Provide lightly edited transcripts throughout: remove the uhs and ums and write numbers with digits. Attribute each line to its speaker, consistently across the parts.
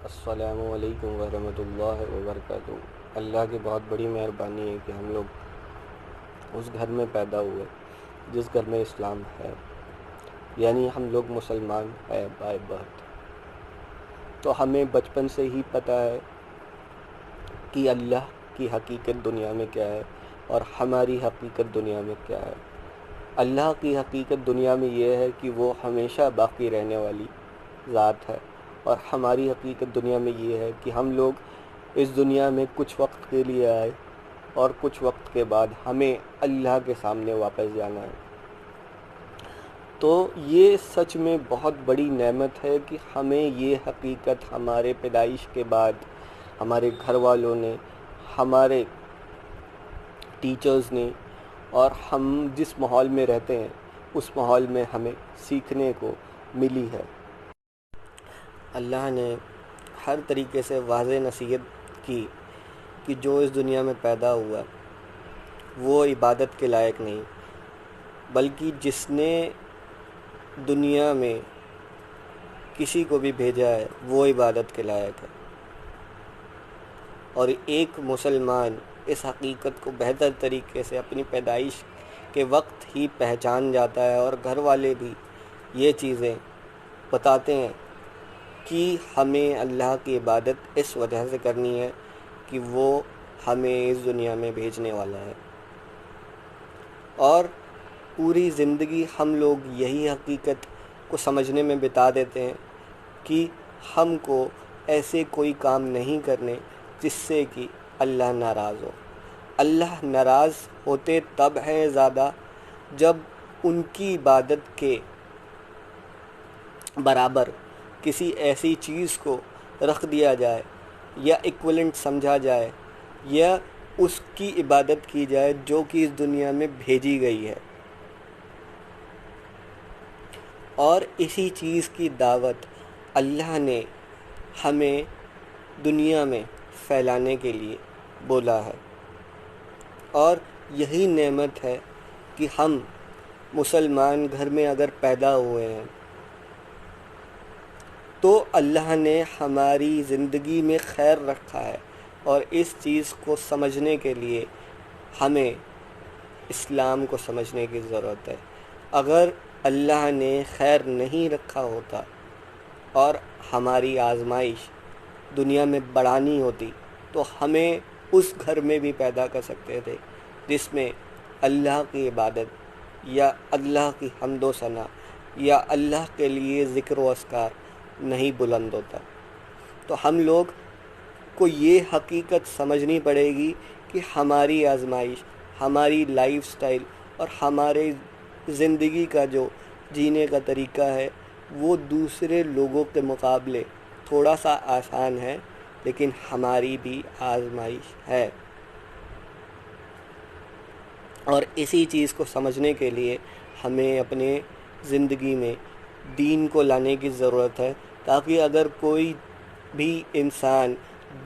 Speaker 1: السلام علیکم ورحمۃ اللہ وبرکاتہ۔ اللہ کی بہت بڑی مہربانی ہے کہ ہم لوگ اس گھر میں پیدا ہوئے جس گھر میں اسلام ہے، یعنی ہم لوگ مسلمان ہیں بائی برتھ۔ تو ہمیں بچپن سے ہی پتہ ہے کہ اللہ کی حقیقت دنیا میں کیا ہے اور ہماری حقیقت دنیا میں کیا ہے۔ اللہ کی حقیقت دنیا میں یہ ہے کہ وہ ہمیشہ باقی رہنے والی ذات ہے، اور ہماری حقیقت دنیا میں یہ ہے کہ ہم لوگ اس دنیا میں کچھ وقت کے لیے آئے اور کچھ وقت کے بعد ہمیں اللہ کے سامنے واپس جانا ہے۔ تو یہ سچ میں بہت بڑی نعمت ہے کہ ہمیں یہ حقیقت ہمارے پیدائش کے بعد ہمارے گھر والوں نے، ہمارے ٹیچرز نے، اور ہم جس ماحول میں رہتے ہیں اس ماحول میں ہمیں سیکھنے کو ملی ہے۔ اللہ نے ہر طریقے سے واضح نصیحت کی کہ جو اس دنیا میں پیدا ہوا وہ عبادت کے لائق نہیں، بلکہ جس نے دنیا میں کسی کو بھی بھیجا ہے وہ عبادت کے لائق ہے۔ اور ایک مسلمان اس حقیقت کو بہتر طریقے سے اپنی پیدائش کے وقت ہی پہچان جاتا ہے، اور گھر والے بھی یہ چیزیں بتاتے ہیں کہ ہمیں اللہ کی عبادت اس وجہ سے کرنی ہے کہ وہ ہمیں اس دنیا میں بھیجنے والا ہے۔ اور پوری زندگی ہم لوگ یہی حقیقت کو سمجھنے میں بتا دیتے ہیں کہ ہم کو ایسے کوئی کام نہیں کرنے جس سے کہ اللہ ناراض ہو۔ اللہ ناراض ہوتے تب ہیں زیادہ جب ان کی عبادت کے برابر کسی ایسی چیز کو رکھ دیا جائے یا ایکویلنٹ سمجھا جائے یا اس کی عبادت کی جائے جو کہ اس دنیا میں بھیجی گئی ہے۔ اور اسی چیز کی دعوت اللہ نے ہمیں دنیا میں پھیلانے کے لیے بولا ہے، اور یہی نعمت ہے کہ ہم مسلمان گھر میں اگر پیدا ہوئے ہیں تو اللہ نے ہماری زندگی میں خیر رکھا ہے، اور اس چیز کو سمجھنے کے لیے ہمیں اسلام کو سمجھنے کی ضرورت ہے۔ اگر اللہ نے خیر نہیں رکھا ہوتا اور ہماری آزمائش دنیا میں بڑھانی ہوتی تو ہمیں اس گھر میں بھی پیدا کر سکتے تھے جس میں اللہ کی عبادت یا اللہ کی حمد و ثنا یا اللہ کے لیے ذکر و اذکار نہیں بلند ہوتا۔ تو ہم لوگ کو یہ حقیقت سمجھنی پڑے گی کہ ہماری آزمائش، ہماری لائف سٹائل اور ہمارے زندگی کا جو جینے کا طریقہ ہے وہ دوسرے لوگوں کے مقابلے تھوڑا سا آسان ہے، لیکن ہماری بھی آزمائش ہے۔ اور اسی چیز کو سمجھنے کے لیے ہمیں اپنے زندگی میں دین کو لانے کی ضرورت ہے، تاکہ اگر کوئی بھی انسان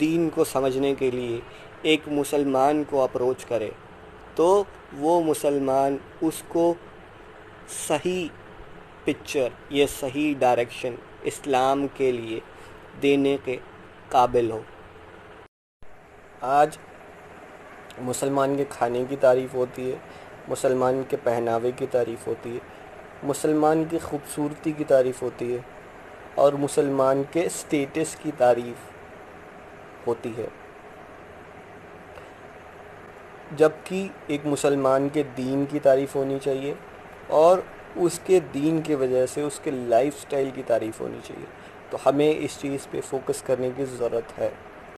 Speaker 1: دین کو سمجھنے کے لیے ایک مسلمان کو اپروچ کرے تو وہ مسلمان اس کو صحیح پکچر یا صحیح ڈائریکشن اسلام کے لیے دینے کے قابل ہو۔ آج مسلمان کے کھانے کی تعریف ہوتی ہے، مسلمان کے پہناوے کی تعریف ہوتی ہے، مسلمان کی خوبصورتی کی تعریف ہوتی ہے، اور مسلمان کے اسٹیٹس کی تعریف ہوتی ہے، جبکہ ایک مسلمان کے دین کی تعریف ہونی چاہیے اور اس کے دین کی وجہ سے اس کے لائف سٹائل کی تعریف ہونی چاہیے۔ تو ہمیں اس چیز پہ فوکس کرنے کی ضرورت ہے۔